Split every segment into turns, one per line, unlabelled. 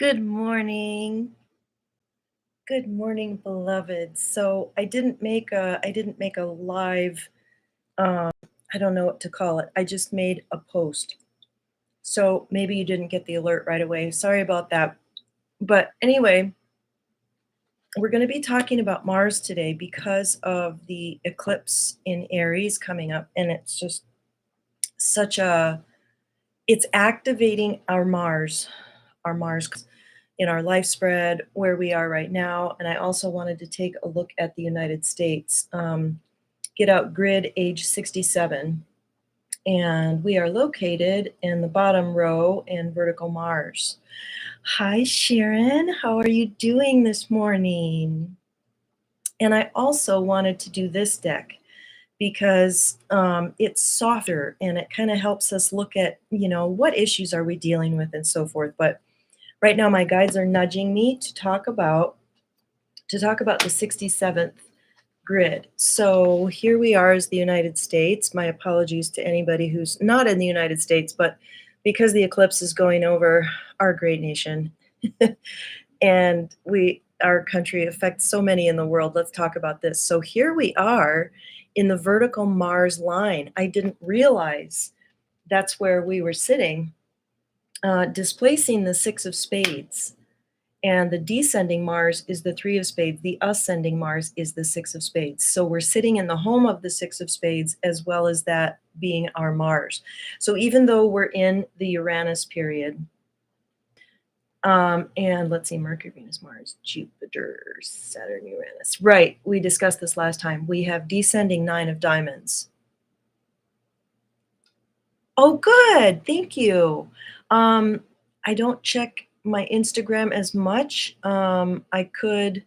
Good morning. Good morning, beloved. So I didn't make a live I don't know what to call it. I just made a post. So maybe you didn't get the alert right away. Sorry about that. But anyway, we're going to be talking about Mars today because of the eclipse in Aries coming up, and it's just such a it's activating our Mars in our life spread, where we are right now. And I also wanted to take a look at the United States. Get out grid age 67. And we are located in the bottom row in vertical Mars. Hi, Sharon. How are you doing this morning? And I also wanted to do this deck because it's softer and it kind of helps us look at, what issues are we dealing with and so forth. But right now, my guides are nudging me to talk about the 67th grid. So here we are as the United States. My apologies to anybody who's not in the United States, but because the eclipse is going over our great nation, and our country affects so many in the world, let's talk about this. So here we are in the vertical Mars line. I didn't realize that's where we were sitting, displacing the Six of Spades. And the descending Mars is the Three of Spades. The ascending Mars is the Six of Spades. So we're sitting in the home of the Six of Spades, as well as that being our Mars. So even though we're in the Uranus period, and let's see, Mercury, Venus, Mars, Jupiter, Saturn, Uranus. Right, we discussed this last time. We have descending Nine of Diamonds. Oh, good. Thank you. I don't check my Instagram as much. I could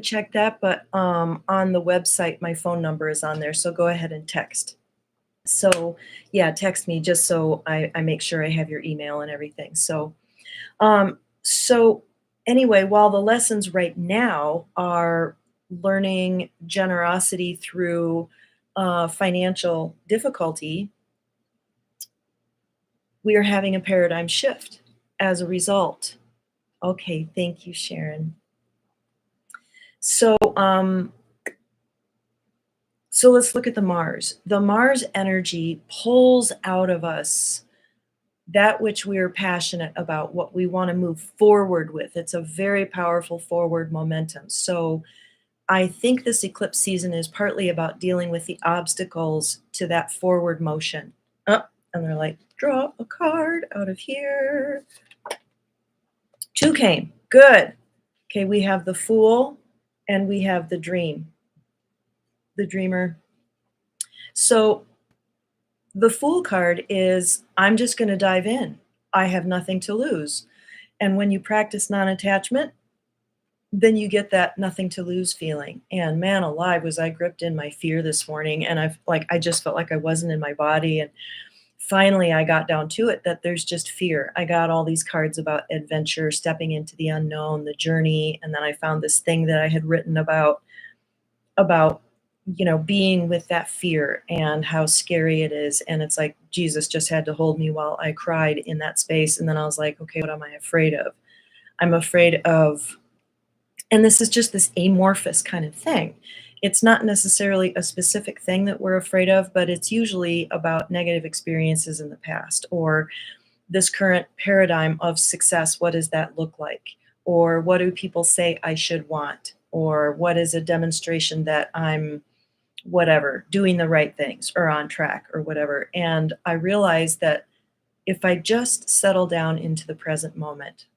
check that, but on the website, my phone number is on there. So go ahead and text. So yeah, text me just so I make sure I have your email and everything. So anyway, while the lessons right now are learning generosity through financial difficulty, we are having a paradigm shift as a result. Okay, thank you, Sharon. So let's look at the Mars. The Mars energy pulls out of us that which we are passionate about, what we want to move forward with. It's a very powerful forward momentum. So I think this eclipse season is partly about dealing with the obstacles to that forward motion. And they're like, draw a card out of here. Two came. Good. Okay, we have the Fool and we have the Dream, the Dreamer. So the Fool card is, I'm just going to dive in. I have nothing to lose. And when you practice non-attachment, then you get that nothing to lose feeling. And man alive, was I gripped in my fear this morning. And I just felt like I wasn't in my body. And finally I got down to it, that there's just fear. I got all these cards about adventure, stepping into the unknown, the journey. And then I found this thing that I had written about being with that fear and how scary it is. And it's like Jesus just had to hold me while I cried in that space. And then I was like, okay, what am I afraid of? I'm afraid of, and this is just this amorphous kind of thing. It's not necessarily a specific thing that we're afraid of, but it's usually about negative experiences in the past, or this current paradigm of success. What does that look like? Or what do people say I should want? Or what is a demonstration that I'm whatever, doing the right things or on track or whatever. And I realized that if I just settle down into the present moment,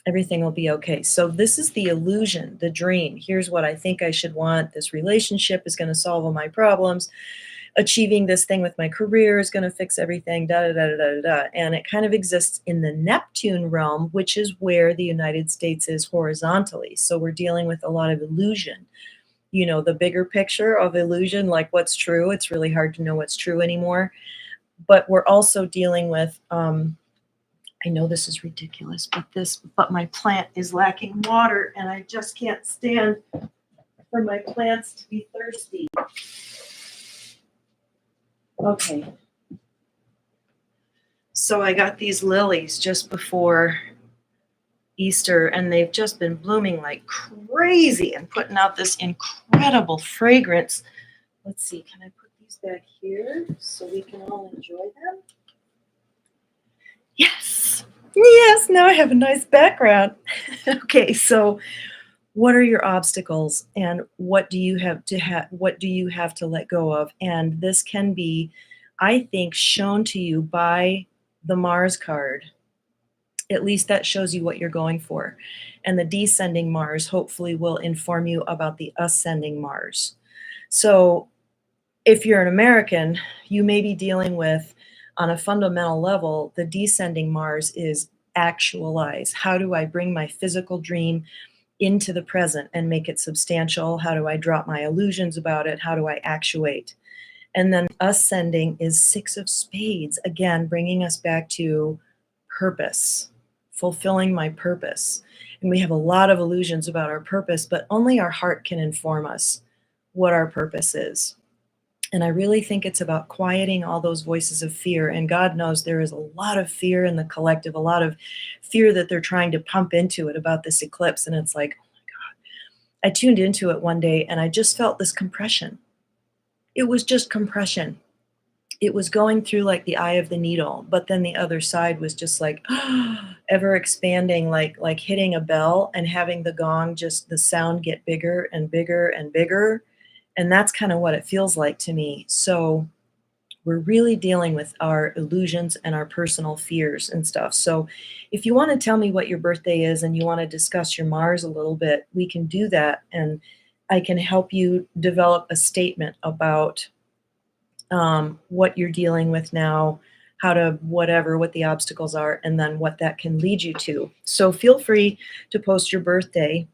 everything will be okay. So this is the illusion, the dream. Here's what I think I should want. This relationship is going to solve all my problems. Achieving this thing with my career is going to fix everything, da da da da da da. And it kind of exists in the Neptune realm, which is where the United States is horizontally. So we're dealing with a lot of illusion. The bigger picture of illusion, like what's true. It's really hard to know what's true anymore. But we're also dealing with, I know this is ridiculous, but my plant is lacking water and I just can't stand for my plants to be thirsty. Okay. So I got these lilies just before Easter, and they've just been blooming like crazy and putting out this incredible fragrance. Let's see, can I put these back here so we can all enjoy them? Yes. Yes, now I have a nice background. Okay, so what are your obstacles and what do you have to let go of? And this can be, I think, shown to you by the Mars card. At least that shows you what you're going for. And the descending Mars hopefully will inform you about the ascending Mars. So if you're an American, you may be dealing with, on a fundamental level, the descending Mars is actualize. How do I bring my physical dream into the present and make it substantial? How do I drop my illusions about it? How do I actuate? And then ascending is six of spades, again, bringing us back to purpose, fulfilling my purpose. And we have a lot of illusions about our purpose, but only our heart can inform us what our purpose is. And I really think it's about quieting all those voices of fear. And God knows there is a lot of fear in the collective, a lot of fear that they're trying to pump into it about this eclipse. And it's like, oh my God. I tuned into it one day and I just felt this compression. It was just compression. It was going through like the eye of the needle, but then the other side was just like ever expanding, like hitting a bell and having the gong, just the sound get bigger and bigger and bigger. And that's kind of what it feels like to me. So we're really dealing with our illusions and our personal fears and stuff. So if you want to tell me what your birthday is and you want to discuss your Mars a little bit, we can do that. And I can help you develop a statement about what you're dealing with now, how to whatever, what the obstacles are, and then what that can lead you to. So feel free to post your birthday.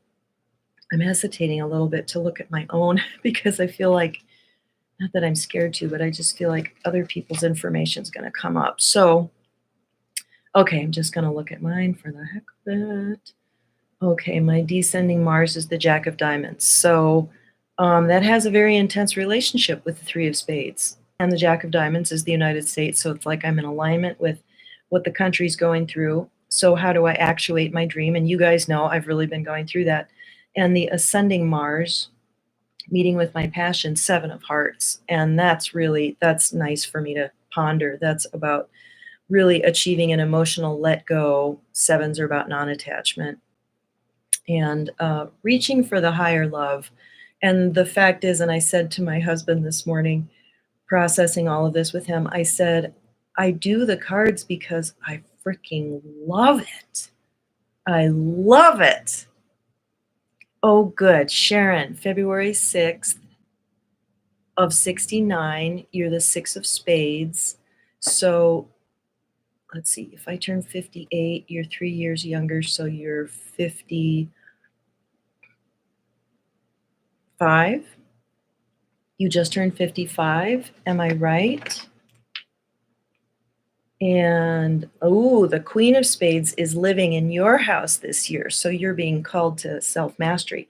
I'm hesitating a little bit to look at my own because I feel like, not that I'm scared to, but I just feel like other people's information is going to come up. So, okay, I'm just going to look at mine for the heck of it. Okay, my descending Mars is the Jack of Diamonds. So that has a very intense relationship with the Three of Spades. And the Jack of Diamonds is the United States. So it's like I'm in alignment with what the country's going through. So how do I actuate my dream? And you guys know I've really been going through that. And the ascending Mars, meeting with my passion, Seven of Hearts. And that's nice for me to ponder. That's about really achieving an emotional let go. Sevens are about non-attachment and reaching for the higher love. And the fact is, and I said to my husband this morning, processing all of this with him, I said, I do the cards because I freaking love it. I love it. Oh, good. Sharon, February 6th of 69. You're the Six of Spades. So let's see. If I turn 58, you're 3 years younger. So you're 55. You just turned 55. Am I right? And, oh, the Queen of Spades is living in your house this year. So you're being called to self-mastery.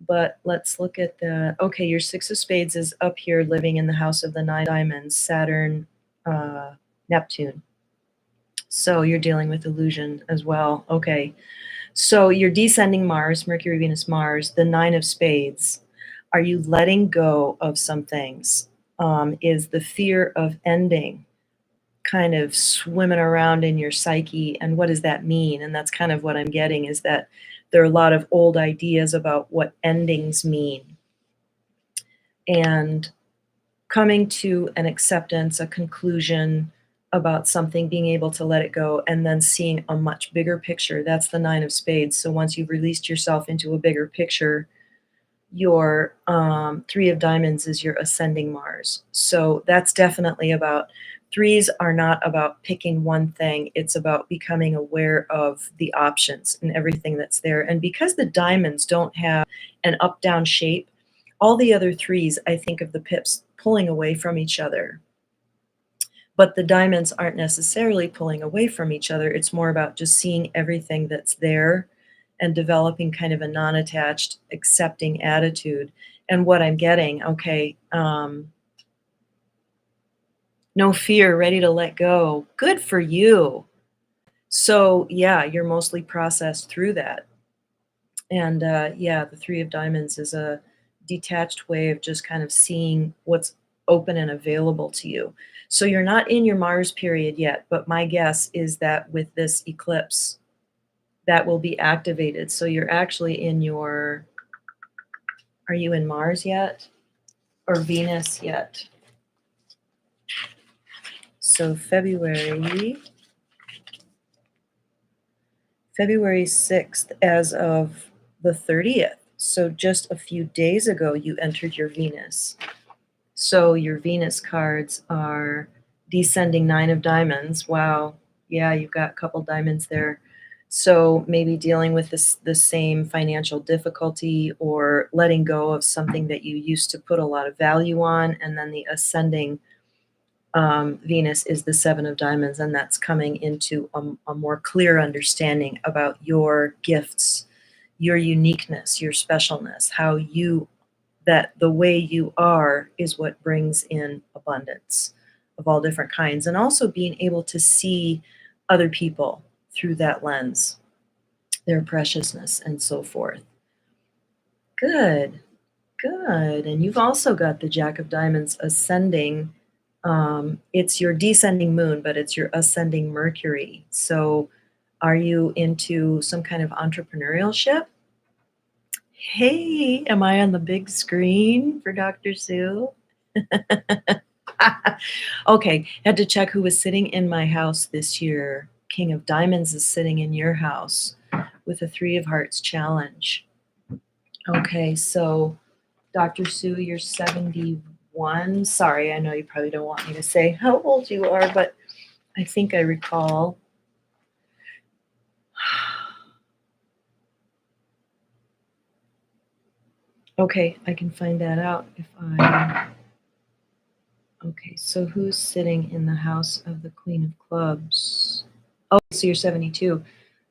But let's look at okay, your Six of Spades is up here living in the house of the Nine Diamonds, Saturn, Neptune. So you're dealing with illusion as well. Okay. So you're descending Mars, Mercury, Venus, Mars, the Nine of Spades. Are you letting go of some things? Is the fear of ending kind of swimming around in your psyche? And what does that mean? And that's kind of what I'm getting, is that there are a lot of old ideas about what endings mean. And coming to an acceptance, a conclusion about something, being able to let it go, and then seeing a much bigger picture. That's the Nine of Spades. So once you've released yourself into a bigger picture, your Three of Diamonds is your ascending Mars. So that's definitely about, threes are not about picking one thing. It's about becoming aware of the options and everything that's there. And because the diamonds don't have an up-down shape, all the other threes, I think of the pips pulling away from each other. But the diamonds aren't necessarily pulling away from each other. It's more about just seeing everything that's there and developing kind of a non-attached, accepting attitude. And what I'm getting, okay, no fear, ready to let go. Good for you. So, yeah, you're mostly processed through that. And, yeah, the 3 of diamonds is a detached way of just kind of seeing what's open and available to you. So you're not in your Mars period yet, but my guess is that with this eclipse, that will be activated. So you're actually in your are you in Mars yet or Venus yet? So February 6th as of the 30th. So just a few days ago, you entered your Venus. So your Venus cards are descending 9 of diamonds. Wow. Yeah, you've got a couple diamonds there. So maybe dealing with the same financial difficulty or letting go of something that you used to put a lot of value on. And then the ascending Venus is the 7 of diamonds, and that's coming into a more clear understanding about your gifts, your uniqueness, your specialness, how you that the way you are is what brings in abundance of all different kinds, and also being able to see other people through that lens, their preciousness, and so forth. Good, good. And you've also got the Jack of Diamonds ascending. It's your descending moon, but it's your ascending Mercury. So, are you into some kind of entrepreneurship? Hey, am I on the big screen for Dr. Sue? Okay, had to check who was sitting in my house this year. King of Diamonds is sitting in your house with a Three of Hearts challenge. Okay, so Dr. Sue, you're 71. Sorry, I know you probably don't want me to say how old you are, but I think I recall. Okay, I can find that out if I. Okay, so who's sitting in the house of the Queen of Clubs? Oh, so you're 72.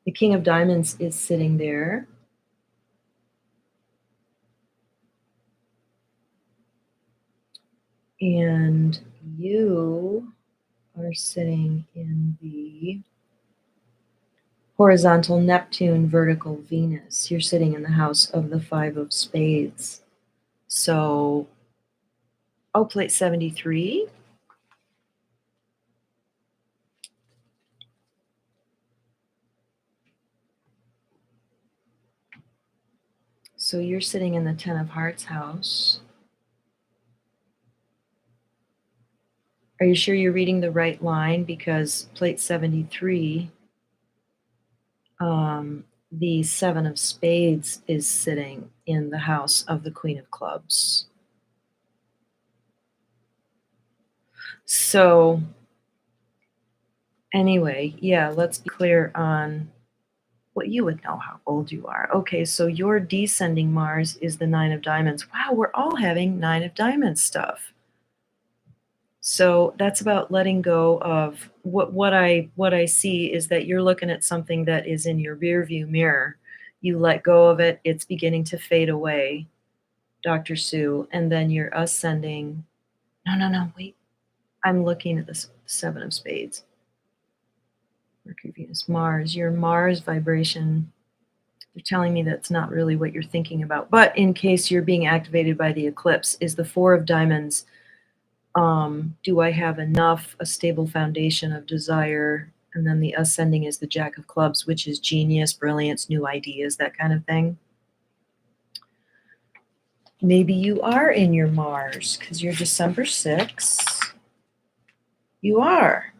The King of Diamonds is sitting there. And you are sitting in the horizontal Neptune, vertical Venus. You're sitting in the house of the Five of Spades. So, oh, plate 73. So you're sitting in the Ten of Hearts house. Are you sure you're reading the right line? Because plate 73, the Seven of Spades is sitting in the house of the Queen of Clubs. So, anyway, yeah, let's be clear on what you would know how old you are. Okay, so your descending Mars is the Nine of Diamonds. Wow, we're all having Nine of Diamonds stuff. So that's about letting go of what I see is that you're looking at something that is in your rear view mirror. You let go of it, it's beginning to fade away, Dr. Sue, and then you're ascending. No, no, no, wait. I'm looking at the Seven of Spades. Mercury, Venus, Mars. Your Mars vibration, they're telling me that's not really what you're thinking about. But in case you're being activated by the eclipse, is the Four of Diamonds. Do I have enough, a stable foundation of desire? And then the ascending is the Jack of Clubs, which is genius, brilliance, new ideas, that kind of thing. Maybe you are in your Mars because you're December 6th. You are.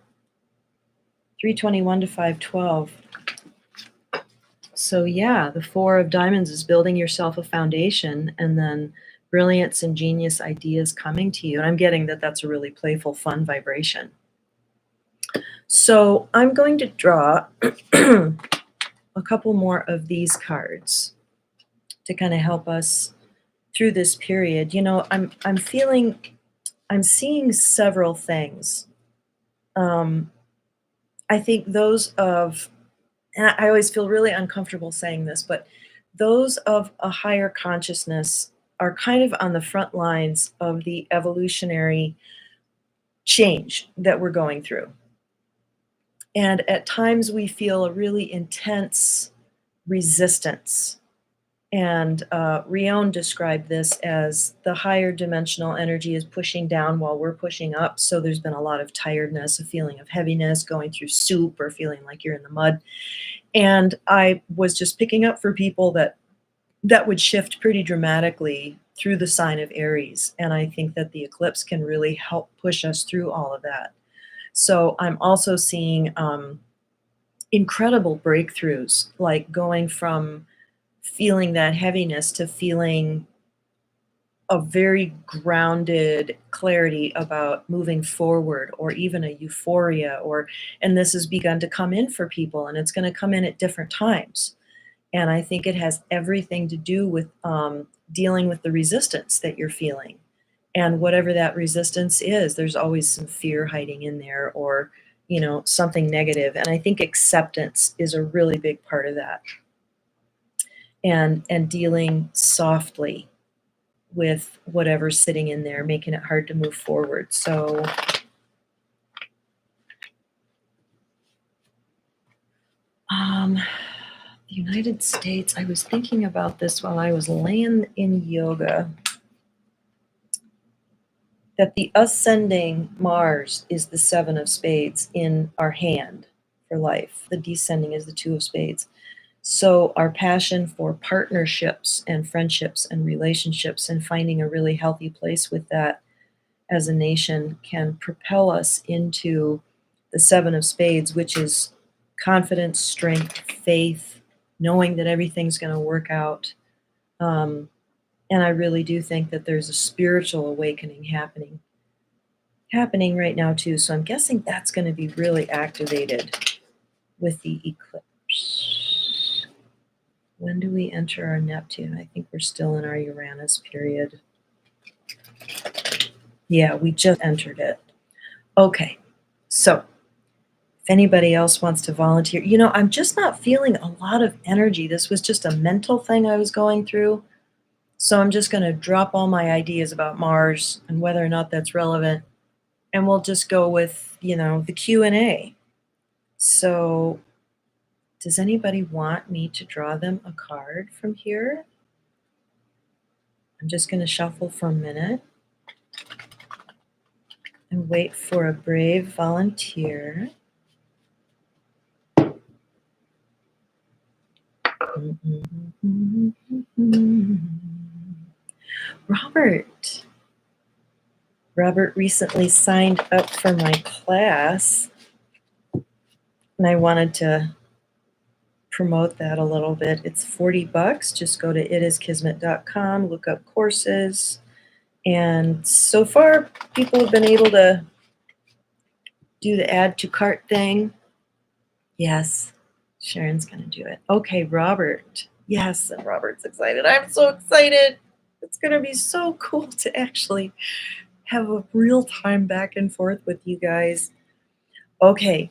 321 to 512. So yeah, the Four of Diamonds is building yourself a foundation and then brilliance and genius ideas coming to you. And I'm getting that that's a really playful, fun vibration. So I'm going to draw a couple more of these cards to kind of help us through this period. You know, I'm seeing several things. I think those of, and I always feel really uncomfortable saying this, but those of a higher consciousness are kind of on the front lines of the evolutionary change that we're going through. And at times we feel a really intense resistance. And Rion described this as the higher dimensional energy is pushing down while we're pushing up. So there's been a lot of tiredness, a feeling of heaviness, going through soup or feeling like you're in the mud. And I was just picking up for people that would shift pretty dramatically through the sign of Aries. And I think that the eclipse can really help push us through all of that. So I'm also seeing incredible breakthroughs, like going from feeling that heaviness to feeling a very grounded clarity about moving forward, or even a euphoria, or and this has begun to come in for people, and it's going to come in at different times. And I think it has everything to do with dealing with the resistance that you're feeling. And whatever that resistance is, there's always some fear hiding in there, or, something negative. And I think acceptance is a really big part of that. And dealing softly with whatever's sitting in there, making it hard to move forward. So the United States, I was thinking about this while I was laying in yoga, that the ascending Mars is the 7 of Spades in our hand for life. The descending is the 2 of Spades. So our passion for partnerships and friendships and relationships and finding a really healthy place with that as a nation can propel us into the 7 of Spades, which is confidence, strength, faith, knowing that everything's going to work out. And I really do think that there's a spiritual awakening happening right now too. So I'm guessing that's going to be really activated with the eclipse. When do we enter our Neptune? I think we're still in our Uranus period. Yeah, we just entered it. Okay, so if anybody else wants to volunteer, I'm just not feeling a lot of energy. This was just a mental thing I was going through. So I'm just going to drop all my ideas about Mars and whether or not that's relevant, and we'll just go with, the Q&A. So does anybody want me to draw them a card from here? I'm just going to shuffle for a minute and wait for a brave volunteer. Robert recently signed up for my class, and I wanted to promote that a little bit. It's $40. Just go to itiskismet.com, look up courses. And so far, people have been able to do the add to cart thing. Yes, Sharon's going to do it. Okay, Robert. Yes, and Robert's excited. I'm so excited. It's going to be so cool to actually have a real time back and forth with you guys. Okay.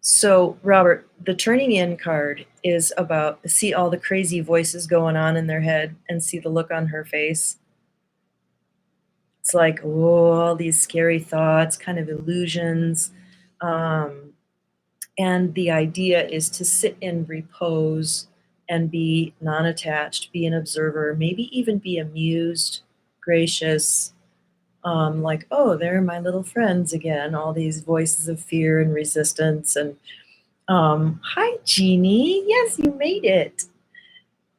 So, Robert, the turning in card is about see all the crazy voices going on in their head and see the look on her face. It's like, oh, all these scary thoughts, kind of illusions. And the idea is to sit in repose and be non-attached, be an observer, maybe even be amused, gracious, like, oh, there are my little friends again, all these voices of fear and resistance. And hi, Jeannie. Yes, you made it.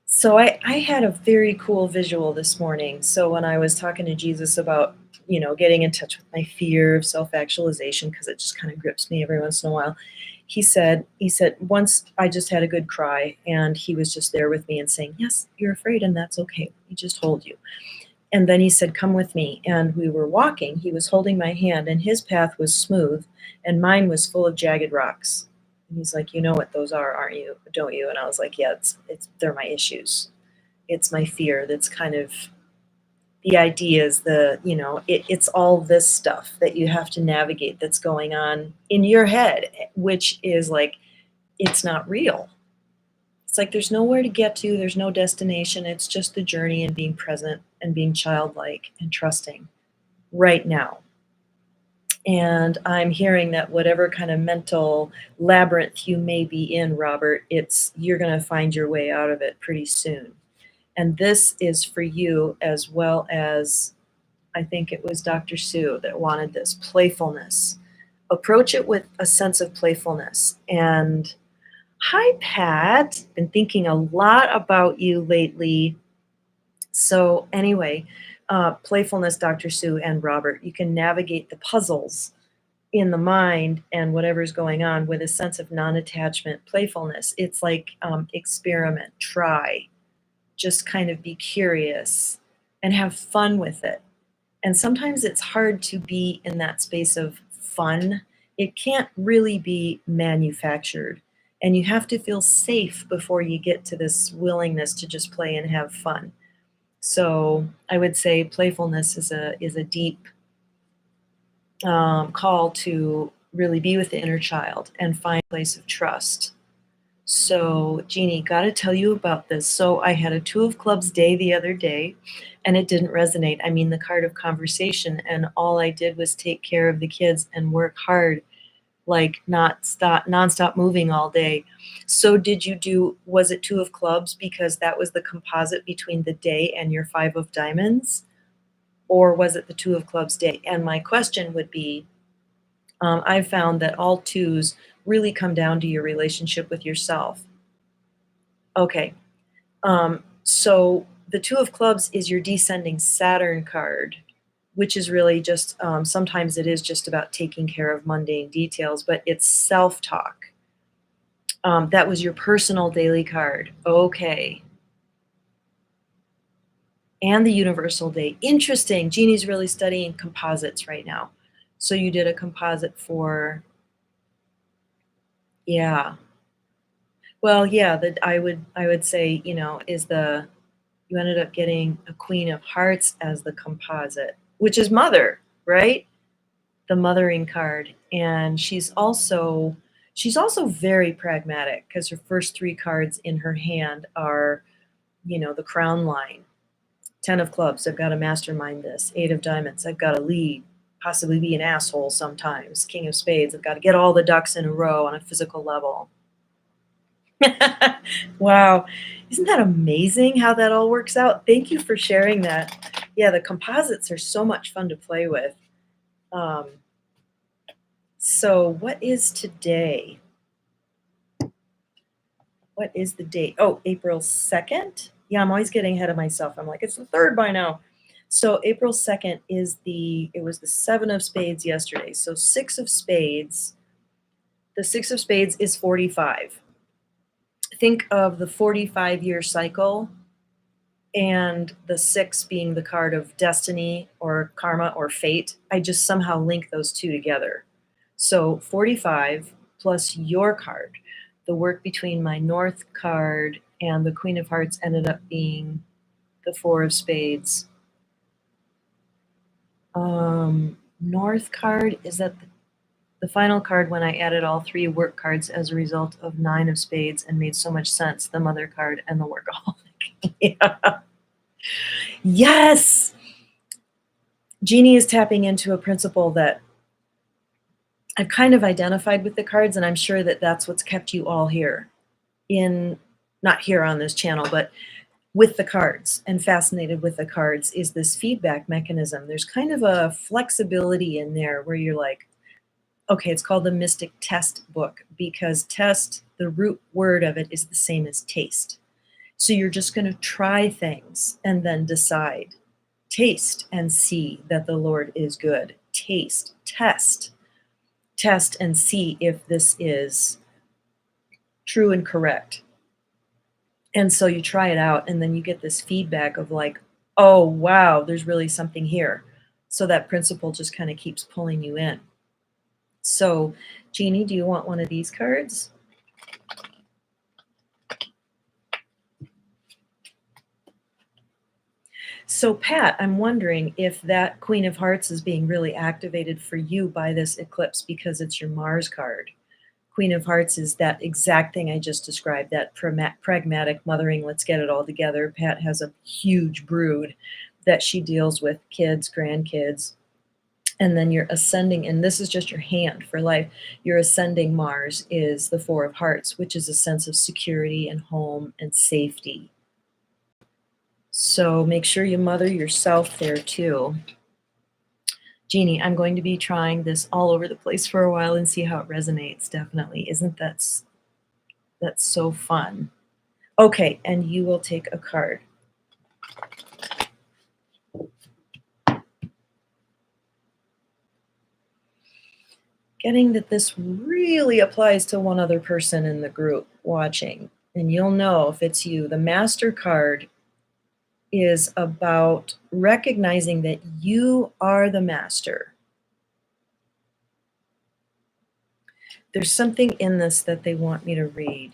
So I had a very cool visual this morning. So when I was talking to Jesus about, getting in touch with my fear of self-actualization, because it just kind of grips me every once in a while, he said, once I just had a good cry, and he was just there with me and saying, yes, you're afraid, and that's okay. We just hold you. And then he said, come with me. And we were walking. He was holding my hand, and his path was smooth, and mine was full of jagged rocks. And he's like, you know what those are, aren't you? Don't you? And I was like, yeah, they're my issues. It's my fear that's kind of the ideas, it's all this stuff that you have to navigate that's going on in your head, which is like, it's not real. It's like there's nowhere to get to, there's no destination. It's just the journey and being present and being childlike and trusting right now. And I'm hearing that whatever kind of mental labyrinth you may be in, Robert, you're going to find your way out of it pretty soon. And this is for you as well as I think it was Dr. Sue that wanted this playfulness. Approach it with a sense of playfulness. And hi, Pat. Been thinking a lot about you lately. So, anyway, playfulness, Dr. Sue and Robert, you can navigate the puzzles in the mind and whatever's going on with a sense of non attachment, playfulness. It's like experiment, try, just kind of be curious and have fun with it. And sometimes it's hard to be in that space of fun. It can't really be manufactured. And you have to feel safe before you get to this willingness to just play and have fun. So I would say playfulness is a deep call to really be with the inner child and find a place of trust. So, Jeannie, got to tell you about this. So, I had a Two of Clubs day the other day, and it didn't resonate. I mean, the card of conversation, and all I did was take care of the kids and work hard, like not stop, nonstop moving all day. So, was it Two of Clubs because that was the composite between the day and your Five of Diamonds? Or was it the Two of Clubs day? And my question would be, I've found that all twos really come down to your relationship with yourself. Okay. So the Two of Clubs is your descending Saturn card, which is really just sometimes it is just about taking care of mundane details, but it's self talk. That was your personal daily card. Okay. And the universal day. Interesting. Jeannie's really studying composites right now. So you did a composite for, yeah. Well, yeah, that I would say, you ended up getting a Queen of Hearts as the composite, which is mother, right? The mothering card. And she's also very pragmatic because her first three cards in her hand are, the crown line. 10 of clubs, I've got to mastermind this. 8 of diamonds, I've got to lead, possibly be an asshole sometimes. King of spades, I've got to get all the ducks in a row on a physical level. Wow. Isn't that amazing how that all works out? Thank you for sharing that. Yeah, the composites are so much fun to play with. Um, so, what is today? What is the date? Oh, April 2nd? Yeah, I'm always getting ahead of myself. I'm like, it's the 3rd by now. So, April 2nd it was the 7 of spades yesterday. So, 6 of spades. The 6 of spades is 45. Think of the 45-year cycle and the 6 being the card of destiny or karma or fate. I just somehow link those two together. So 45 plus your card. The work between my North card and the Queen of Hearts ended up being the 4 of spades. North card, is that the final card when I added all 3 work cards as a result of 9 of spades and made so much sense, the mother card and the workaholic. Yeah. Yes! Jeannie is tapping into a principle that I've kind of identified with the cards, and I'm sure that that's what's kept you all here not here on this channel, but with the cards and fascinated with the cards is this feedback mechanism. There's kind of a flexibility in there where you're like, okay, it's called the Mystic Test book because test, the root word of it is the same as taste. So you're just going to try things and then decide. Taste and see that the Lord is good. Taste, test and see if this is true and correct. And so you try it out and then you get this feedback of like, oh, wow, there's really something here. So that principle just kind of keeps pulling you in. So, Jeannie, do you want one of these cards? So, Pat, I'm wondering if that Queen of Hearts is being really activated for you by this eclipse because it's your Mars card. Queen of Hearts is that exact thing I just described, that pragmatic mothering, let's get it all together. Pat has a huge brood that she deals with, kids, grandkids. And then your ascending, and this is just your hand for life. Your ascending Mars is the Four of Hearts, which is a sense of security and home and safety. So make sure you mother yourself there too. Jeannie, I'm going to be trying this all over the place for a while and see how it resonates. Definitely. Isn't that's so fun? Okay, and you will take a card. Getting that this really applies to one other person in the group watching, and you'll know if it's you. The Master card is about recognizing that you are the master. There's something in this that they want me to read.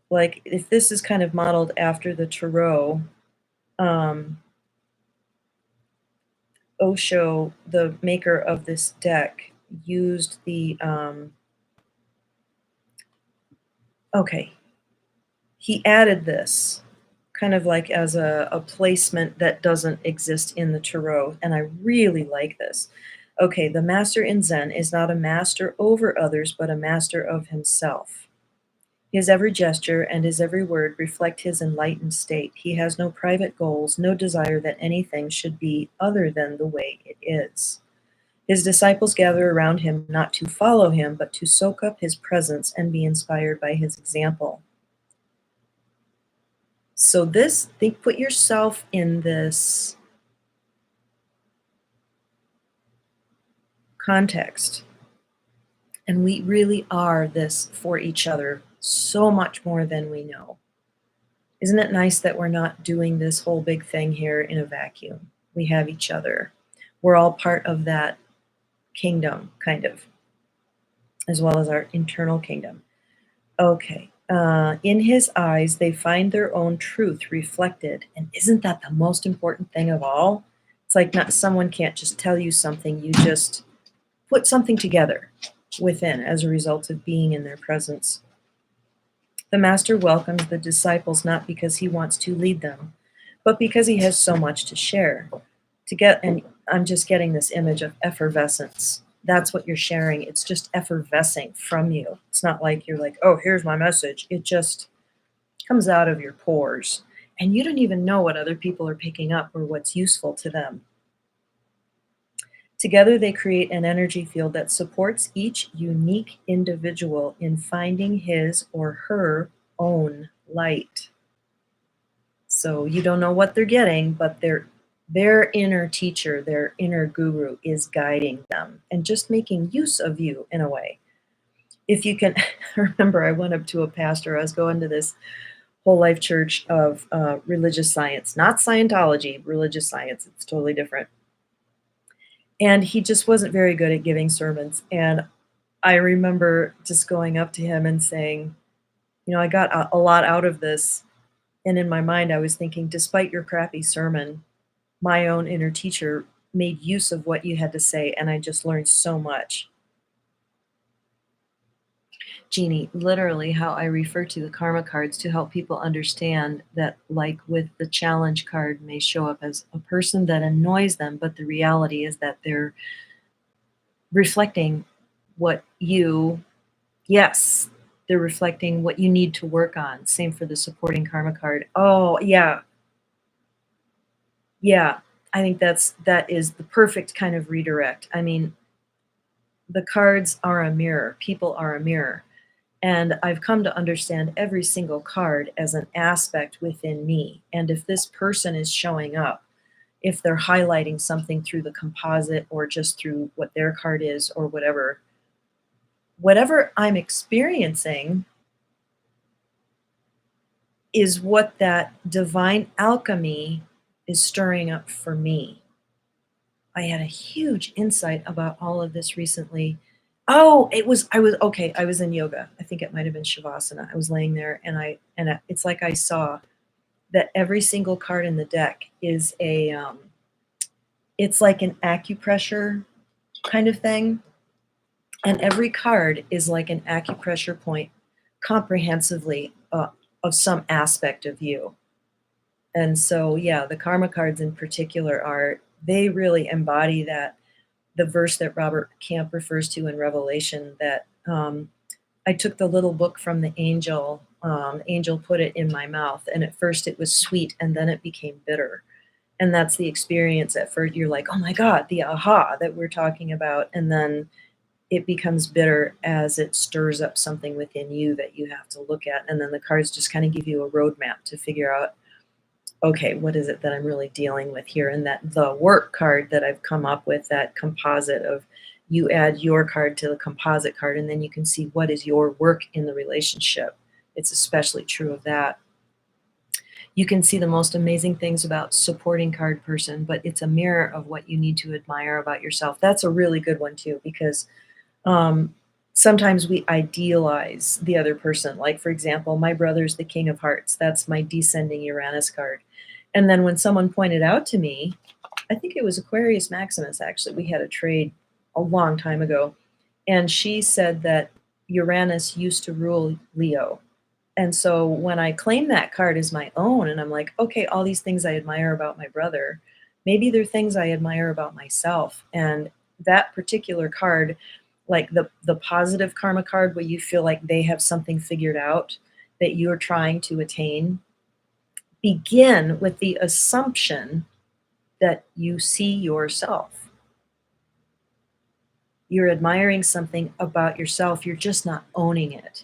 Like, if this is kind of modeled after the Tarot, Osho, the maker of this deck, used the, okay, he added this kind of like as a placement that doesn't exist in the Tarot, and I really like this. Okay, the master in Zen is not a master over others, but a master of himself. His every gesture and his every word reflect his enlightened state. He has no private goals, no desire that anything should be other than the way it is. His disciples gather around him not to follow him, but to soak up his presence and be inspired by his example. So put yourself in this context. And we really are this for each other so much more than we know. Isn't it nice that we're not doing this whole big thing here in a vacuum? We have each other. We're all part of that kingdom, kind of, as well as our internal kingdom. Okay. In his eyes, they find their own truth reflected. And isn't that the most important thing of all? It's like someone can't just tell you something. You just put something together within as a result of being in their presence. The master welcomes the disciples not because he wants to lead them, but because he has so much to share. And I'm just getting this image of effervescence. That's what you're sharing. It's just effervescing from you. It's not like you're like, oh, here's my message. It just comes out of your pores. And you don't even know what other people are picking up or what's useful to them. Together, they create an energy field that supports each unique individual in finding his or her own light. So you don't know what they're getting, but their inner teacher, their inner guru is guiding them and just making use of you in a way. If you can, remember I went up to a pastor, I was going to this whole life church of religious science, not Scientology, religious science, it's totally different. And he just wasn't very good at giving sermons. And I remember just going up to him and saying, I got a lot out of this. And in my mind, I was thinking, despite your crappy sermon, my own inner teacher made use of what you had to say. And I just learned so much. Jeannie, literally how I refer to the karma cards to help people understand that, like with the challenge card may show up as a person that annoys them, but the reality is that they're reflecting they're reflecting what you need to work on. Same for the supporting karma card. Oh, yeah. Yeah. I think that is the perfect kind of redirect. I mean, the cards are a mirror. People are a mirror. And I've come to understand every single card as an aspect within me. And if this person is showing up, if they're highlighting something through the composite or just through what their card is or whatever I'm experiencing is what that divine alchemy is stirring up for me. I had a huge insight about all of this recently. Oh, I was in yoga. I think it might have been Shavasana. I was laying there and it's like I saw that every single card in the deck is it's like an acupressure kind of thing. And every card is like an acupressure point comprehensively of some aspect of you. And so, yeah, the karma cards in particular are they really embody that, the verse that Robert Camp refers to in Revelation, that I took the little book from the angel. Angel put it in my mouth, and at first it was sweet, and then it became bitter. And that's the experience. At first, you're like, "Oh my God," the aha that we're talking about, and then it becomes bitter as it stirs up something within you that you have to look at. And then the cards just kind of give you a roadmap to figure out, okay, what is it that I'm really dealing with here? And that the work card that I've come up with, that composite of, you add your card to the composite card, and then you can see what is your work in the relationship. It's especially true of that. You can see the most amazing things about supporting card person, but it's a mirror of what you need to admire about yourself. That's a really good one too, because um, sometimes we idealize the other person. Like, for example, my brother's the King of Hearts. That's my descending Uranus card. And then when someone pointed out to me, I think it was Aquarius Maximus, actually, we had a trade a long time ago, and she said that Uranus used to rule Leo. And so when I claim that card as my own, and I'm like, okay, all these things I admire about my brother, maybe they're things I admire about myself. And that particular card, like the positive karma card, where you feel like they have something figured out that you're trying to attain, begin with the assumption that you see yourself. You're admiring something about yourself, you're just not owning it.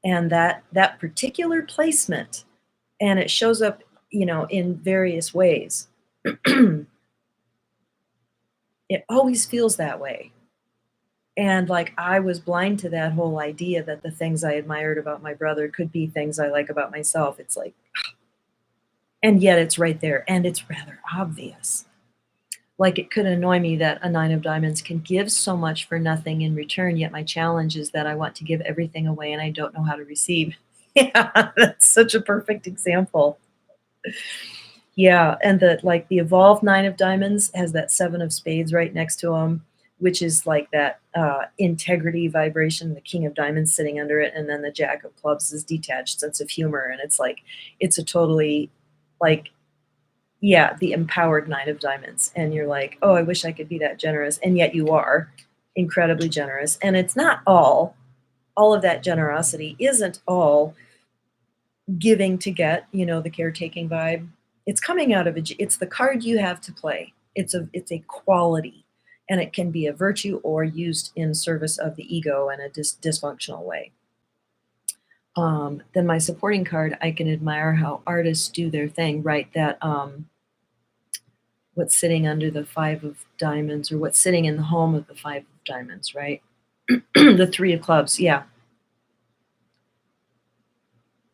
And that particular placement, and it shows up, in various ways. It always feels that way. And like, I was blind to that whole idea that the things I admired about my brother could be things I like about myself. It's like, and yet it's right there, and it's rather obvious. Like, it could annoy me that a nine of diamonds can give so much for nothing in return, yet my challenge is that I want to give everything away and I don't know how to receive. Yeah, that's such a perfect example. Yeah, and the evolved nine of diamonds has that seven of spades right next to them, which is like that integrity vibration, the king of diamonds sitting under it, and then the jack of clubs is detached sense of humor, and it's like, it's a totally, like, yeah, the empowered nine of diamonds. And you're like, oh, I wish I could be that generous. And yet you are incredibly generous. And it's not all of that generosity isn't all giving to get, the caretaking vibe. It's coming out of it's the card you have to play. It's a quality, and it can be a virtue or used in service of the ego in a dysfunctional way. Then my supporting card, I can admire how artists do their thing, right? That what's sitting under the five of diamonds, or what's sitting in the home of the five of diamonds, right? The three of clubs, yeah.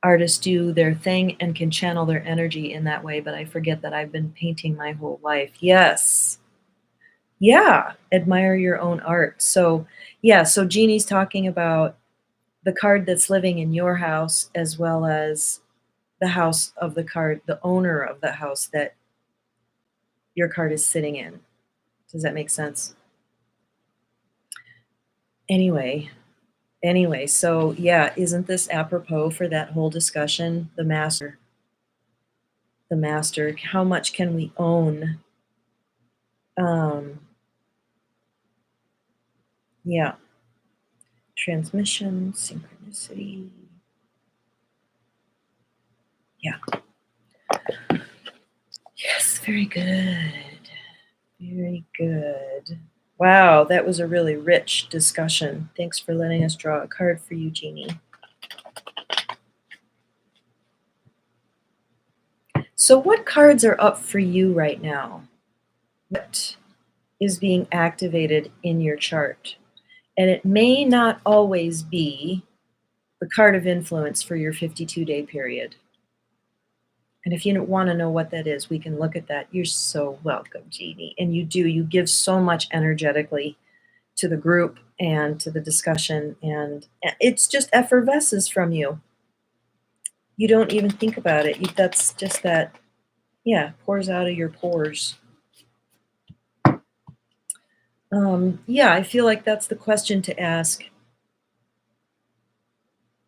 Artists do their thing and can channel their energy in that way, but I forget that I've been painting my whole life. Yes. Yeah, admire your own art. So, yeah, so Jeannie's talking about the card that's living in your house, as well as the house of the card, the owner of the house that your card is sitting in. Does that make sense? Anyway, so yeah, isn't this apropos for that whole discussion? The master, how much can we own? Yeah, transmission, synchronicity. Yeah. Yes, very good. Very good. Wow, that was a really rich discussion. Thanks for letting us draw a card for you, Jeannie. So what cards are up for you right now? What is being activated in your chart? And it may not always be the card of influence for your 52-day period. And if you want to know what that is, we can look at that. You're so welcome, Jeannie. And you give so much energetically to the group and to the discussion. And it's just effervesces from you. You don't even think about it. That's just that, yeah, pours out of your pores. Yeah, I feel like that's the question to ask.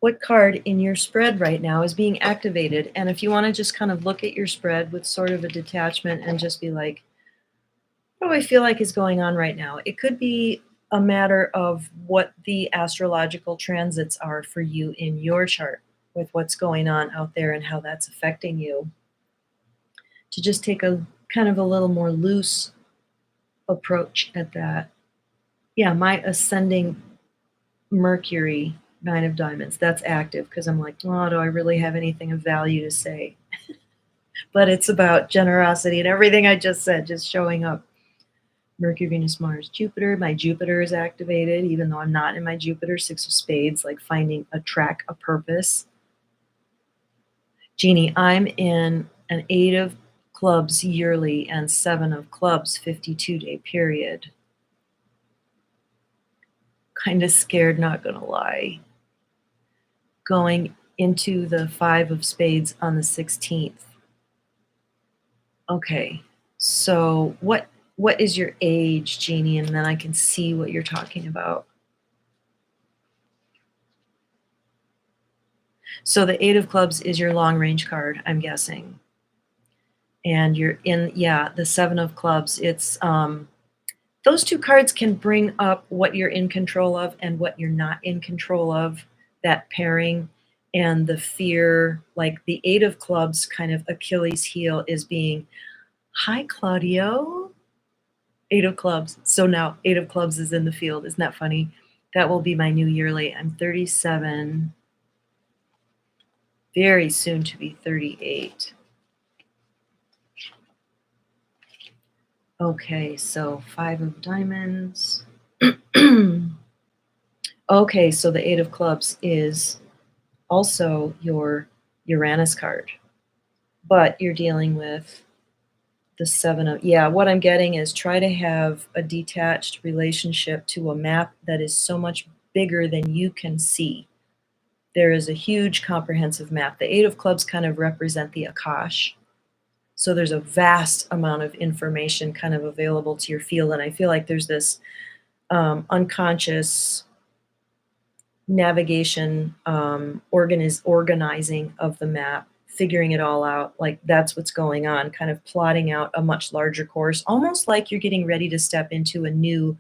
What card in your spread right now is being activated? And if you want to just kind of look at your spread with sort of a detachment and just be like, What do I feel like is going on right now? It could be a matter of what the astrological transits are for you in your chart with what's going on out there and how that's affecting you. To just take a kind of a little more loose approach at that. Yeah, my ascending Mercury, Nine of Diamonds, that's active because I'm like, oh, do I really have anything of value to say? But it's about generosity and everything I just said, just showing up. Mercury, Venus, Mars, Jupiter. My Jupiter is activated, even though I'm not in my Jupiter. Six of Spades, like finding a track, a purpose. Jeannie, I'm in an Eight of Clubs yearly and Seven of Clubs 52-day period. Kind of scared, not gonna lie. Going into the Five of Spades on the 16th. Okay, so what is your age, Jeannie? And then I can see what you're talking about. So the Eight of Clubs is your long range card, I'm guessing. And you're in, yeah, the Seven of Clubs. It's those two cards can bring up what you're in control of and what you're not in control of, that pairing and the fear. Like the Eight of Clubs kind of Achilles heel is being, hi, Claudio. Eight of Clubs. So now Eight of Clubs is in the field. Isn't that funny? That will be my new yearly. I'm 37, very soon to be 38. Okay, so Five of Diamonds. Okay, so the Eight of Clubs is also your Uranus card, but you're dealing with the Seven of, yeah, what I'm getting is try to have a detached relationship to a map that is so much bigger than you can see. There is a huge comprehensive map. The Eight of Clubs kind of represent the Akash. So there's a vast amount of information kind of available to your field. And I feel like there's this unconscious navigation, organizing of the map, figuring it all out. Like that's what's going on, kind of plotting out a much larger course, almost like you're getting ready to step into a new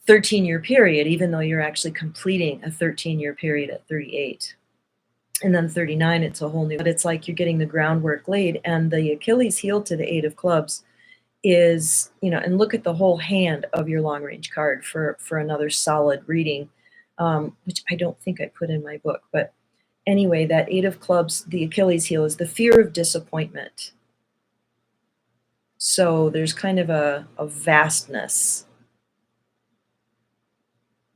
13-year period, even though you're actually completing a 13-year period at 38. And then 39, it's a whole new, but it's like you're getting the groundwork laid. And the Achilles heel to the Eight of Clubs is, you know, and look at the whole hand of your long range card for another solid reading, which I don't think I put in my book. But anyway, that Eight of Clubs, the Achilles heel is the fear of disappointment. So there's kind of a vastness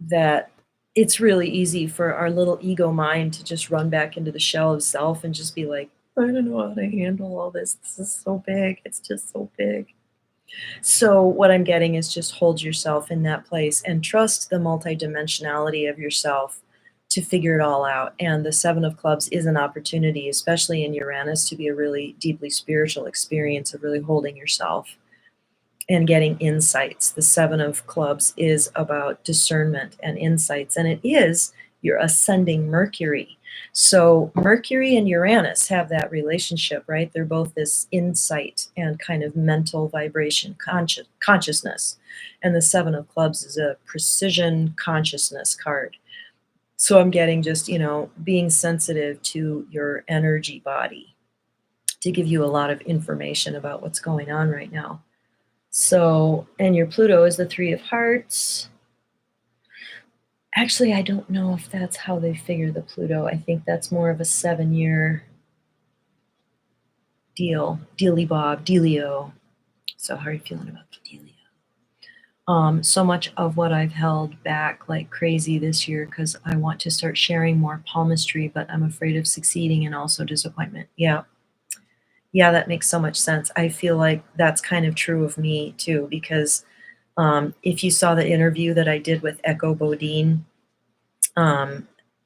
that it's really easy for our little ego mind to just run back into the shell of self and just be like, I don't know how to handle all this. This is so big. It's just so big. So what I'm getting is just hold yourself in that place and trust the multidimensionality of yourself to figure it all out. And the Seven of Clubs is an opportunity, especially in Uranus, to be a really deeply spiritual experience of really holding yourself and getting insights. The Seven of Clubs is about discernment and insights, and it is your ascending Mercury. So Mercury and Uranus have that relationship, right? They're both this insight and kind of mental vibration, consciousness. And the Seven of Clubs is a precision consciousness card. So I'm getting just, you know, being sensitive to your energy body to give you a lot of information about what's going on right now. So, and your Pluto is the Three of Hearts. Actually, I don't know if that's how they figure the Pluto. I think that's more of a 7-year deal. Dealy Bob, Dealio. So how are you feeling about the Dealio? So much of what I've held back like crazy this year because I want to start sharing more palmistry, but I'm afraid of succeeding and also disappointment. Yeah. Yeah, that makes so much sense. I feel like that's kind of true of me too, because if you saw the interview that I did with Echo Bodine,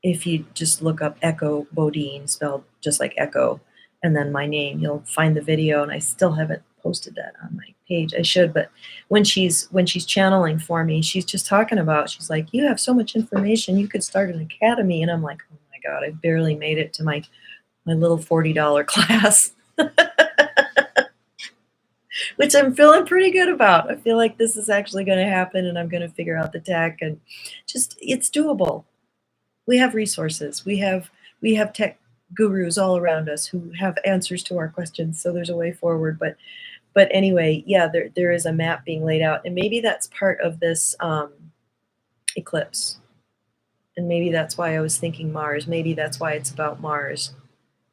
if you just look up Echo Bodine, spelled just like Echo, and then my name, you'll find the video. And I still haven't posted that on my page. I should, but when she's channeling for me, she's just talking about, she's like, you have so much information, you could start an academy. And I'm like, oh my God, I barely made it to my little $40 class. which I'm feeling pretty good about. I feel like this is actually going to happen and I'm going to figure out the tech and just it's doable. We have resources. We have tech gurus all around us who have answers to our questions, so there's a way forward. But anyway, yeah, there is a map being laid out, and maybe that's part of this eclipse. And maybe that's why I was thinking Mars. Maybe that's why it's about Mars.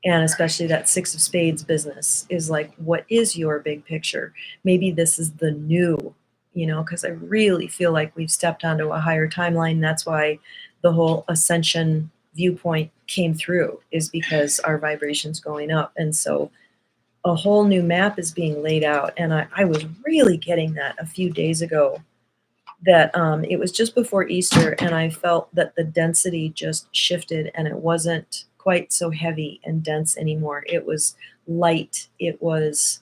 And especially that six of spades business is like, what is your big picture? Maybe this is the new, because I really feel like we've stepped onto a higher timeline. That's why the whole ascension viewpoint came through, is because our vibration's going up. And so a whole new map is being laid out. And I was really getting that a few days ago, that it was just before Easter, and I felt that the density just shifted, and it wasn't quite so heavy and dense anymore. It was light. It was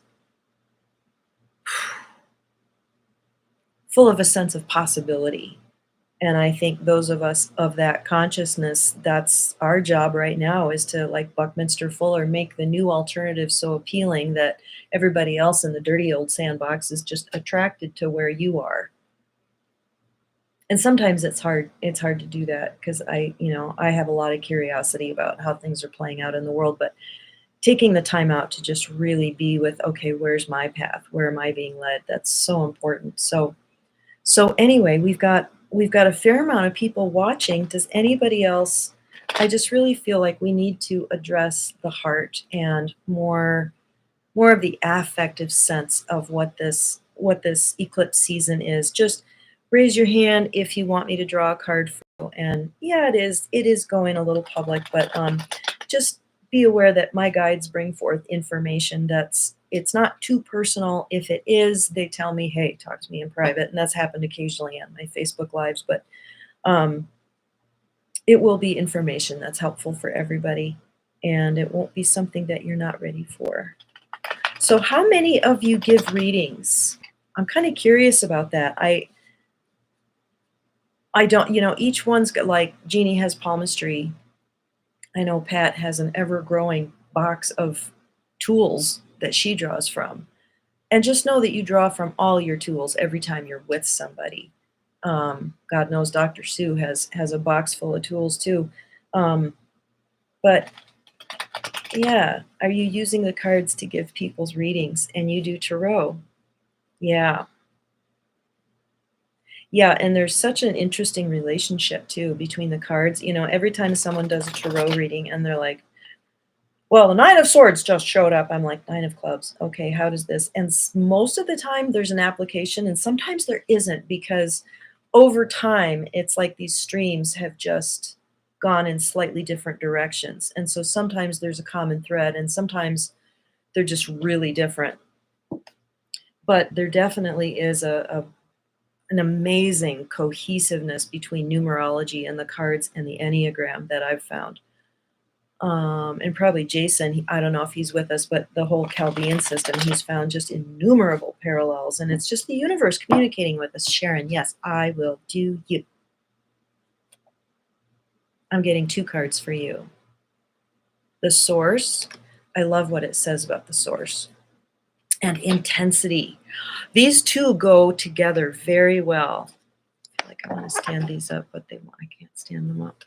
full of a sense of possibility. And I think those of us of that consciousness, that's our job right now, is to, like Buckminster Fuller, make the new alternative so appealing that everybody else in the dirty old sandbox is just attracted to where you are. And sometimes it's hard to do that, because I have a lot of curiosity about how things are playing out in the world, but taking the time out to just really be with, okay, where's my path? Where am I being led? That's so important. So anyway, we've got a fair amount of people watching. Does anybody else? I just really feel like we need to address the heart and more of the affective sense of what this eclipse season is. Just raise your hand if you want me to draw a card for you. And yeah, it is going a little public, but just be aware that my guides bring forth information it's not too personal. If it is, they tell me, hey, talk to me in private, and that's happened occasionally on my Facebook lives. But um, it will be information that's helpful for everybody, and it won't be something that you're not ready for. So how many of you give readings? I'm kind of curious about that. I don't, each one's got, like, Jeannie has palmistry. I know Pat has an ever-growing box of tools that she draws from. And just know that you draw from all your tools every time you're with somebody. God knows Dr. Sue has a box full of tools too. Um, but yeah, are you using the cards to give people's readings? And you do tarot? Yeah. Yeah, and there's such an interesting relationship too between the cards. Every time someone does a tarot reading and they're like, well, the Nine of Swords just showed up. I'm like, Nine of Clubs. Okay, how does this? And most of the time there's an application, and sometimes there isn't, because over time it's like these streams have just gone in slightly different directions. And so sometimes there's a common thread, and sometimes they're just really different. But there definitely is an amazing cohesiveness between numerology and the cards and the Enneagram that I've found. And probably Jason, I don't know if he's with us, but the whole Chaldean system, he's found just innumerable parallels, and it's just the universe communicating with us. Sharon, yes, I will do you. I'm getting two cards for you. The source, I love what it says about the source. And intensity. These two go together very well. I feel like I want to stand these up, but I can't stand them up.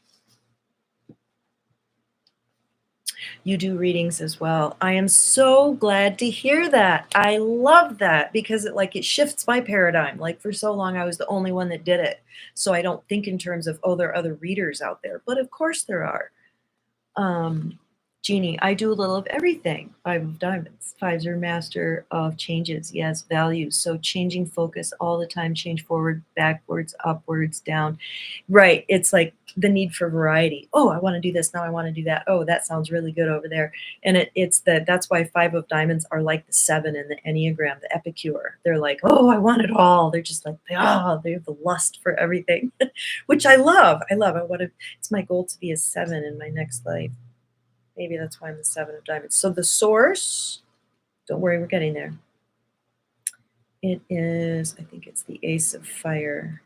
You do readings as well. I am so glad to hear that. I love that, because it shifts my paradigm. Like, for so long I was the only one that did it. So I don't think in terms of, oh, there are other readers out there, but of course there are. Jeannie, I do a little of everything. Five of Diamonds. Fives are master of changes. Yes, values. So changing focus all the time, change forward, backwards, upwards, down. Right. It's like the need for variety. Oh, I want to do this. Now I want to do that. Oh, that sounds really good over there. And that's why Five of Diamonds are like the seven in the Enneagram, the epicure. They're like, oh, I want it all. They're just like, they have the lust for everything, which I love. It's my goal to be a seven in my next life. Maybe that's why I'm the Seven of Diamonds. So the source, don't worry, we're getting there. It is, I think it's the Ace of Fire.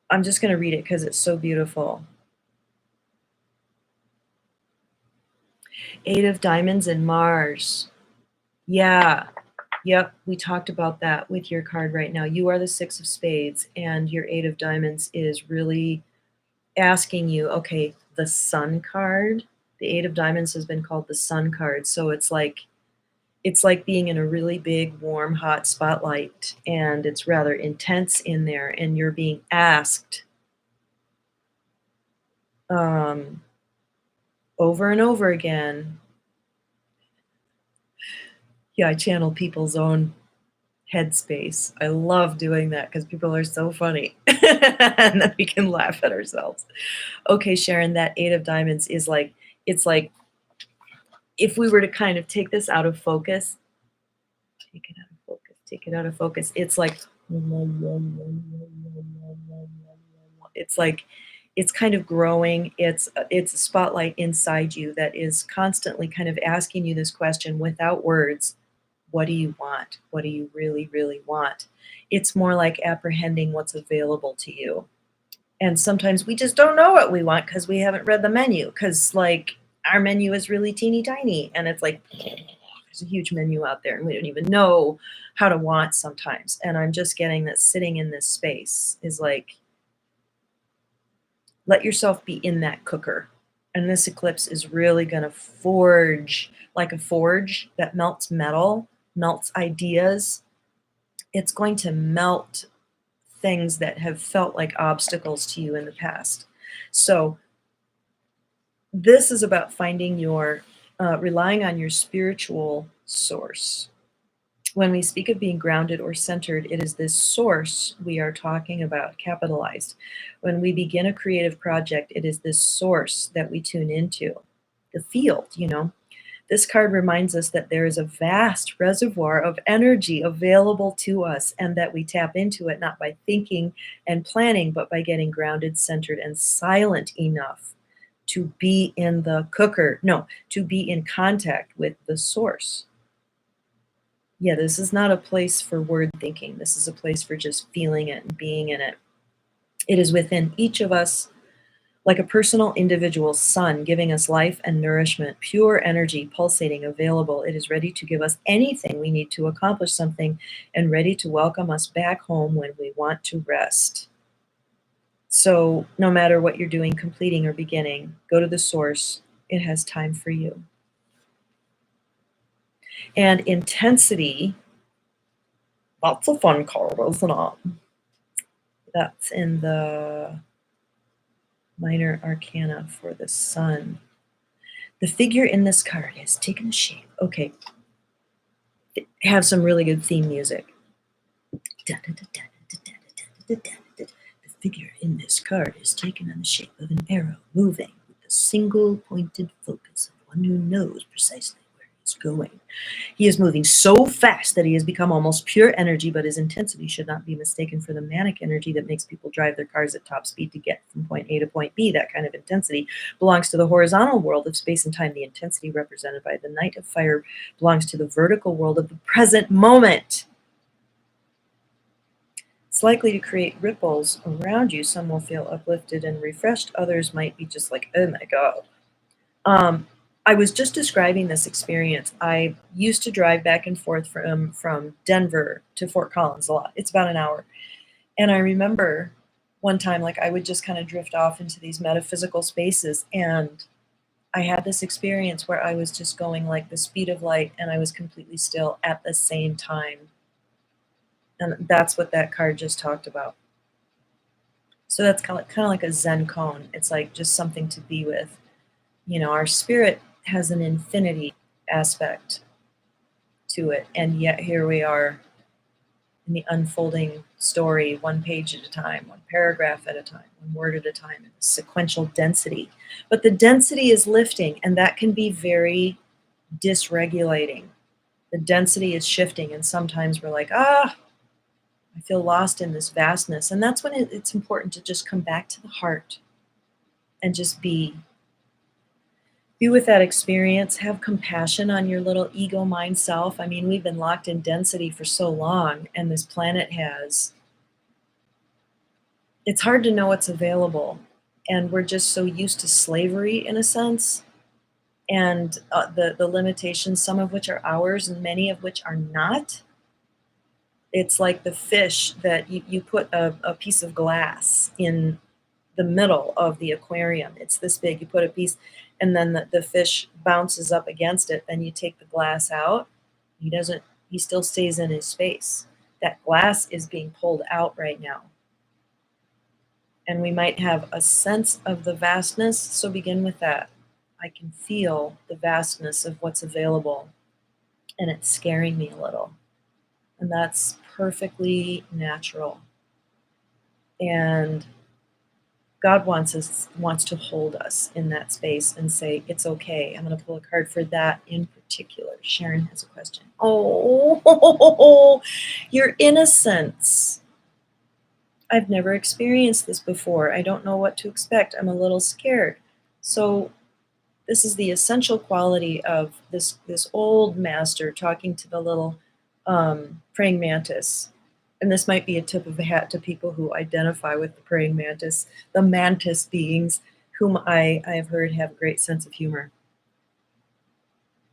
I'm just going to read it because it's so beautiful. Eight of Diamonds and Mars. Yeah. Yep, we talked about that with your card right now. You are the 6 of spades, and your 8 of diamonds is really asking you, okay, the sun card, the 8 of diamonds has been called the sun card. So it's like being in a really big, warm, hot spotlight, and it's rather intense in there, and you're being asked um, over and over again. Yeah, I channel people's own headspace. I love doing that because people are so funny, and then we can laugh at ourselves. Okay, Sharon, that 8 of diamonds is like, it's like if we were to kind of take this out of focus, take it out of focus, take it out of focus. It's like it's like it's kind of growing. It's a spotlight inside you that is constantly kind of asking you this question without words. What do you want? What do you really, really want? It's more like apprehending what's available to you. And sometimes we just don't know what we want because we haven't read the menu. Because, like, our menu is really teeny tiny. And it's like, there's a huge menu out there. And we don't even know how to want sometimes. And I'm just getting that sitting in this space is like, let yourself be in that cooker. And this eclipse is really going to forge like a forge that melts metal, melts ideas. It's going to melt things that have felt like obstacles to you in the past. So this is about finding your, relying on your spiritual source. When we speak of being grounded or centered, it is this source we are talking about, capitalized. When we begin a creative project, it is this source that we tune into, the field, you know. This card reminds us that there is a vast reservoir of energy available to us and that we tap into it not by thinking and planning, but by getting grounded, centered, and silent enough to be in the cooker. No, to be in contact with the source. Yeah, this is not a place for word thinking. This is a place for just feeling it and being in it. It is within each of us like a personal individual sun giving us life and nourishment, pure energy pulsating, available. It is ready to give us anything we need to accomplish something and ready to welcome us back home when we want to rest. So, no matter what you're doing, completing or beginning, go to the source. It has time for you. And intensity, lots of fun card, isn't it? That's in the minor arcana for the sun. The figure in this card has taken the shape. Okay. Have some really good theme music. The figure in this card is taken on the shape of an arrow, moving with a single pointed focus of one who knows precisely where he is going. He is moving so fast that he has become almost pure energy, but his intensity should not be mistaken for the manic energy that makes people drive their cars at top speed to get from point A to point B. That kind of intensity belongs to the horizontal world of space and time. The intensity represented by the Knight of Fire belongs to the vertical world of the present moment. It's likely to create ripples around you. Some will feel uplifted and refreshed. Others might be just like, oh my God. I was just describing this experience. I used to drive back and forth from Denver to Fort Collins a lot. It's about an hour. And I remember one time, like, I would just kind of drift off into these metaphysical spaces. And I had this experience where I was just going like the speed of light and I was completely still at the same time. And that's what that card just talked about. So that's kind of like a Zen cone. It's like just something to be with. You know, our spirit has an infinity aspect to it. And yet here we are in the unfolding story, one page at a time, one paragraph at a time, one word at a time, in sequential density. But the density is lifting, and that can be very dysregulating. The density is shifting, and sometimes we're like, I feel lost in this vastness. And that's when it's important to just come back to the heart and just be with that experience. Have compassion on your little ego mind self. I mean, we've been locked in density for so long, and this planet has. It's hard to know what's available. And we're just so used to slavery in a sense. And the limitations, some of which are ours and many of which are not. It's like the fish that you put a piece of glass in the middle of the aquarium. It's this big. You put a piece, and then the fish bounces up against it. Then you take the glass out. He doesn't, he still stays in his space. That glass is being pulled out right now. And we might have a sense of the vastness. So begin with that. I can feel the vastness of what's available, and it's scaring me a little. And that's perfectly natural. And God wants to hold us in that space and say, it's okay. I'm going to pull a card for that in particular. Sharon has a question. Oh, your innocence. I've never experienced this before. I don't know what to expect. I'm a little scared. So this is the essential quality of this old master talking to the little praying mantis. And this might be a tip of the hat to people who identify with the praying mantis, the mantis beings, whom I have heard have a great sense of humor.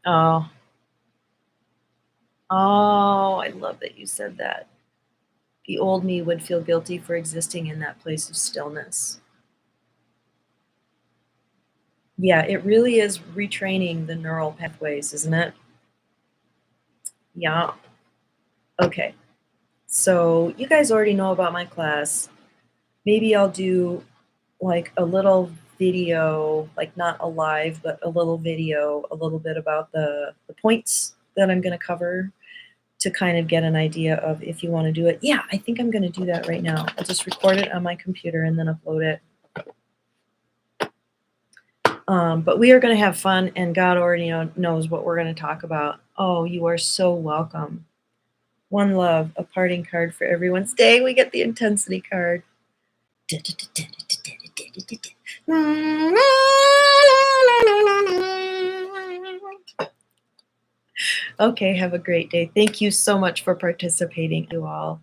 Oh, I love that you said that. The old me would feel guilty for existing in that place of stillness. Yeah, it really is retraining the neural pathways, isn't it? Yeah. Okay. So you guys already know about my class. Maybe I'll do like a little video, like not a live, but a little video, a little bit about the points that I'm going to cover to kind of get an idea of if you want to do it. Yeah, I think I'm going to do that right now. I'll just record it on my computer and then upload it. But we are going to have fun, and God already knows what we're going to talk about. Oh, you are so welcome. One love, a parting card for everyone's day. We get the intensity card. Okay, have a great day. Thank you so much for participating, you all.